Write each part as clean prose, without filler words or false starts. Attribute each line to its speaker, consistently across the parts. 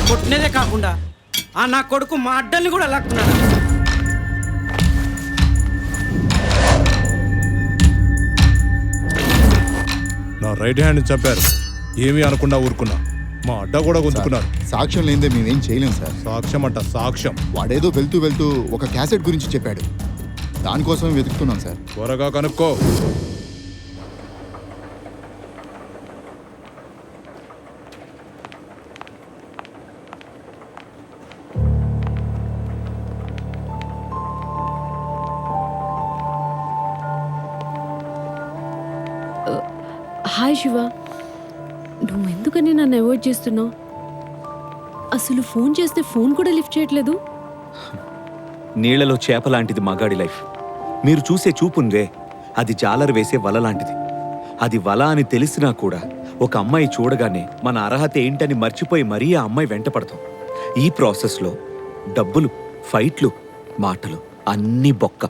Speaker 1: కొట్టినదే కాకుండా ఆ నా కొడుకు మా అడ్డల్ని కూడా లాక్కున్నాడు.
Speaker 2: నా రైట్ హ్యాండ్ చంపారు, ఏమీ అనకుండా ఊరుకున్నా. మా అడ్డ కూడా గుంజుకున్నారు.
Speaker 3: సాక్ష్యం లేదే మేమేం చేయలేం సార్.
Speaker 2: సాక్ష్యం అంట సాక్ష్యం.
Speaker 3: వాడేదో వెళ్తూ వెళ్తూ ఒక క్యాసెట్ గురించి చెప్పాడు, దానికోసమే వెతుకుతున్నాం సార్.
Speaker 2: త్వరగా కనుక్కో.
Speaker 4: హాయ్ శివ, నువ్వు ఎందుకని నన్ను అవాయిడ్ చేస్తున్నావు? అసలు ఫోన్ చేస్తే ఫోన్ కూడా లిఫ్ట్ చేయట్లేదు.
Speaker 5: నీళ్లలో చేప లాంటిది మగాడి లైఫ్. మీరు చూసే చూపుందే, అది జాలరు వేసే వల లాంటిది. అది వల అని తెలిసినా కూడా ఒక అమ్మాయి చూడగానే మన అర్హత ఏంటని మర్చిపోయి మరీ ఆ అమ్మాయి వెంట పడతాం. ఈ ప్రాసెస్లో డబ్బులు, ఫైట్లు, మాటలు అన్నీ బొక్క.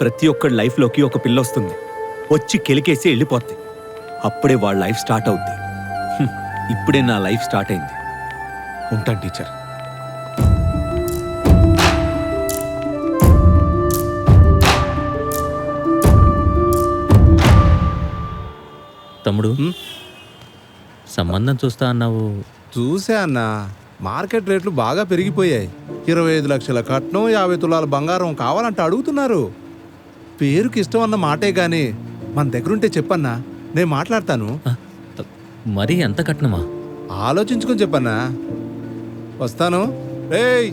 Speaker 5: ప్రతి ఒక్కడి లైఫ్లోకి ఒక పిల్ల వస్తుంది, వచ్చి కెలికేసి వెళ్ళిపోద్ది. అప్పుడే వాళ్ళ లైఫ్ స్టార్ట్ అవుద్ది. ఇప్పుడే నా లైఫ్ స్టార్ట్ అయింది. ఉంటాను టీచర్.
Speaker 6: తమ్ముడు, సంబంధం చూస్తా అన్నావు.
Speaker 2: చూసా అన్న, మార్కెట్ రేట్లు బాగా పెరిగిపోయాయి. 25 లక్షల కట్నం, 50 తులాల బంగారం కావాలంటే అడుగుతున్నారు. పేరుకి ఇష్టం అన్న మాటే గాని మన దగ్గరుంటే చెప్పన్నా, నేను మాట్లాడతాను.
Speaker 6: మరీ ఎంత కట్నమా?
Speaker 2: ఆలోచించుకొని చెప్పన్నా. వస్తాను. ఏయ్,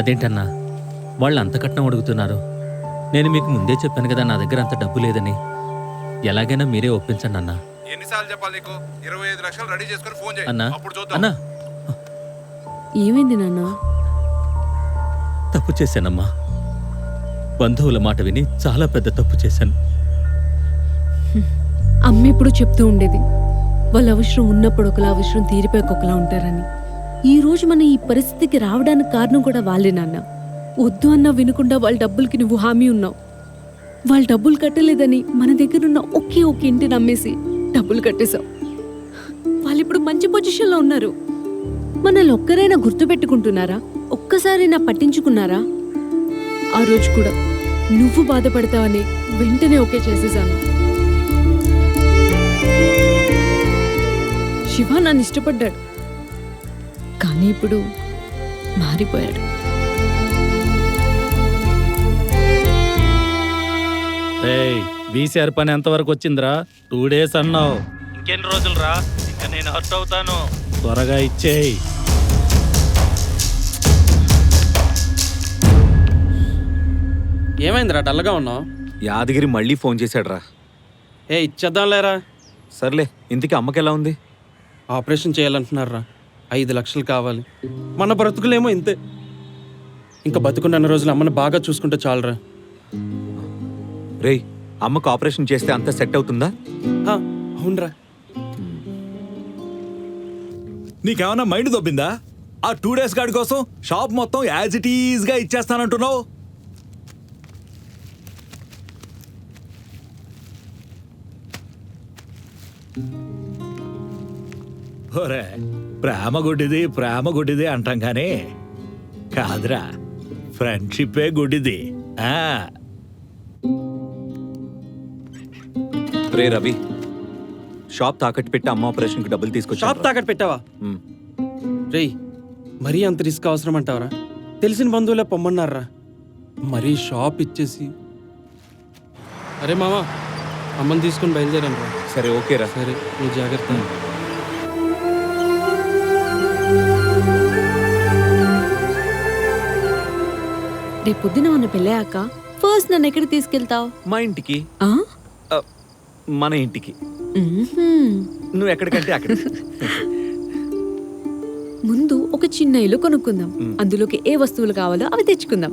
Speaker 6: అదేంటన్నా వాళ్ళు అంత కట్నం అడుగుతున్నారు? నేను మీకు ముందే చెప్పాను కదా నా దగ్గర అంత డబ్బు లేదని. ఎలాగైనా మీరే ఒప్పించండి అన్నా.
Speaker 2: ఎన్నిసార్లు చెప్పాలి నీకు? 25 లక్షలు రెడీ చేసుకొని ఫోన్ చేయి.
Speaker 6: అన్నా
Speaker 2: అప్పుడు చూద్దాం.
Speaker 6: అన్నా,
Speaker 4: ఏమైంది నాన్న?
Speaker 6: తప్పు చేశానమ్మా. బంధువుల మాట విని చాలా పెద్ద తప్పు చేశాను.
Speaker 4: అమ్మ ఎప్పుడు చెప్తూ ఉండేది, వాళ్ళ అవసరం ఉన్నప్పుడు ఒకలా, అవసరం తీరిపోయాక ఒకలా ఉంటారని. ఈ రోజు మనం ఈ పరిస్థితికి రావడానికి కారణం కూడా వాళ్ళే నాన్న. వద్దు అన్నా వినకుండా వాళ్ళ డబ్బులకి నువ్వు హామీ ఉన్నావు. వాళ్ళు డబ్బులు కట్టలేదని మన దగ్గరున్న ఒకే ఒక ఇంటిని అమ్మేసి డబ్బులు కట్టేశావు. వాళ్ళు ఇప్పుడు మంచి పొజిషన్లో ఉన్నారు. మనల్ని ఒక్కరైనా గుర్తుపెట్టుకుంటున్నారా? ఒక్కసారైనా పట్టించుకున్నారా? ఆ రోజు కూడా నువ్వు బాధపడతావని వెంటనే ఓకే చేసేసాను. శివ నన్ను ఇష్టపడ్డాడు, కానీ ఇప్పుడు మారిపోయాడు.
Speaker 7: వీసీఆర్ పని ఎంతవరకు వచ్చిందిరా? 2 days అన్నావు, ఇంకెన్ని రోజులు రా? ఇంకా నేను హర్ట్ అవుతాను. త్వరగా ఇచ్చేయి.
Speaker 1: ఏమైందిరా డల్గా ఉన్నావు?
Speaker 5: యాదగిరి మళ్ళీ ఫోన్ చేశాడురా.
Speaker 1: ఇచ్చేద్దాం లేరా.
Speaker 5: సర్లే, ఇంతకీ అమ్మకెలా ఉంది?
Speaker 1: ఆపరేషన్ చేయాలంటున్నారా. 5 లక్షలు కావాలి. మన బ్రతుకులేమో ఇంతే. ఇంకా బతుకున్న రోజులు అమ్మని బాగా చూసుకుంటే చాలరా.
Speaker 5: రేయ్, అమ్మకు ఆపరేషన్ చేస్తే అంత సెట్ అవుతుందా?
Speaker 1: అవునరా.
Speaker 8: నీకేమన్నా మైండ్ దొబ్బిందా? ఆ 2 days గాడి కోసం షాప్ మొత్తం యాజ్ ఇట్ ఈజ్ గా ఇచ్చేస్తానంటున్నావు. ఒరే, ప్రేమ గుడ్డిది అంటాం కానీ కాదురా, ఫ్రెండ్షిప్పే గుడ్డిది.
Speaker 5: రే రవి, షాప్ తాకట్టు పెట్టి అమ్మ ఆపరేషన్కి డబ్బులు తీసుకొచ్చా.
Speaker 1: షాప్ తాకట్టు పెట్టావా? రేయ్, మరీ అంత రిస్క్ అవసరం అంటావరా? తెలిసిన బంధువులే పొమ్మన్నారా, మరీ షాప్ ఇచ్చేసి. అరే మామా, అమ్మని తీసుకుని బయలుదేరాను రా.
Speaker 5: సరే, ఓకేరా.
Speaker 1: సరే, నువ్వు జాగ్రత్త.
Speaker 4: రేపు పొద్దున మన పెళ్ళాక ఫస్ట్ నన్ను ఎక్కడికి తీసుకెళ్తావు?
Speaker 5: మా ఇంటికి. మన ఇంటికి. నువ్వు ఎక్కడికంటే అక్కడికి.
Speaker 4: ముందు ఒక చిన్న ఇల్లు కొనుక్కుందాం, అందులోకి ఏ వస్తువులు కావాలో అవి తెచ్చుకుందాం.